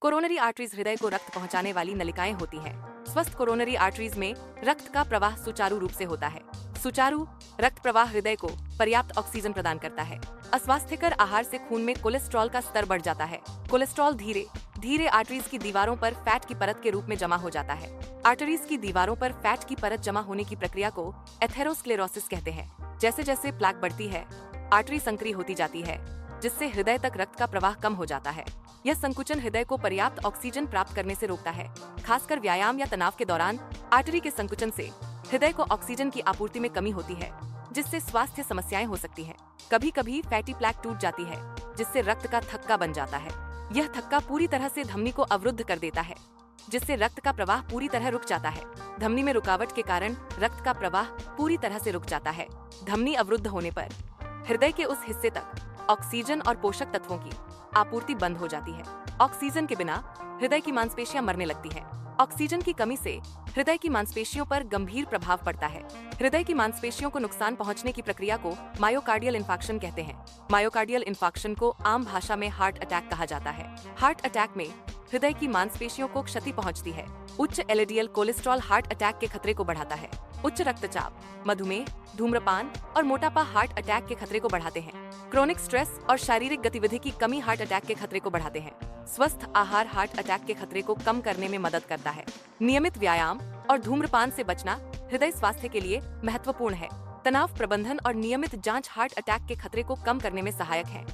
Coronary arteries हृदय को रक्त पहुंचाने वाली नलिकाएं होती हैं। स्वस्थ कोरोनरी आर्टरीज में रक्त का प्रवाह सुचारू रूप से होता है। सुचारू रक्त प्रवाह हृदय को पर्याप्त ऑक्सीजन प्रदान करता है। अस्वास्थ्यकर आहार से खून में कोलेस्ट्रॉल का स्तर बढ़ जाता है। कोलेस्ट्रॉल धीरे धीरे आर्टरीज की दीवारों पर फैट की परत के रूप में जमा हो जाता है। आर्टरीज की दीवारों पर फैट की परत जमा होने की प्रक्रिया को एथेरोस्क्लेरोसिस कहते हैं। जैसे जैसे प्लेक बढ़ती है, आर्टरी संकरी होती जाती है, जिससे हृदय तक रक्त का प्रवाह कम हो जाता है। यह संकुचन हृदय को पर्याप्त ऑक्सीजन प्राप्त करने से रोकता है। खासकर व्यायाम या तनाव के दौरान आर्टरी के संकुचन से हृदय को ऑक्सीजन की आपूर्ति में कमी होती है, जिससे स्वास्थ्य समस्याएं हो सकती हैं। कभी कभी फैटी प्लेक टूट जाती है, जिससे रक्त का थक्का बन जाता है। यह थक्का पूरी तरह से धमनी को अवरुद्ध कर देता है, जिससे रक्त का प्रवाह पूरी तरह रुक जाता है। धमनी में रुकावट के कारण रक्त का प्रवाह पूरी तरह से रुक जाता है। धमनी अवरुद्ध होने पर हृदय के उस हिस्से तक ऑक्सीजन और पोषक तत्वों की आपूर्ति बंद हो जाती है। ऑक्सीजन के बिना हृदय की मांसपेशियां मरने लगती हैं। ऑक्सीजन की कमी से हृदय की मांसपेशियों पर गंभीर प्रभाव पड़ता है। हृदय की मांसपेशियों को नुकसान पहुंचने की प्रक्रिया को मायोकार्डियल इंफाक्शन कहते हैं। मायोकार्डियल इंफाक्शन को आम भाषा में हार्ट अटैक कहा जाता है। हार्ट अटैक में हृदय की मांसपेशियों को क्षति पहुंचती है। उच्च एलडीएल कोलेस्ट्रॉल हार्ट अटैक के खतरे को बढ़ाता है। उच्च रक्तचाप, मधुमेह, धूम्रपान और मोटापा हार्ट अटैक के खतरे को बढ़ाते हैं। क्रोनिक स्ट्रेस और शारीरिक गतिविधि की कमी हार्ट अटैक के खतरे को बढ़ाते हैं। स्वस्थ आहार हार्ट अटैक के खतरे को कम करने में मदद करता है। नियमित व्यायाम और धूम्रपान से बचना हृदय स्वास्थ्य के लिए महत्वपूर्ण है। तनाव प्रबंधन और नियमित जांच हार्ट अटैक के खतरे को कम करने में सहायक है।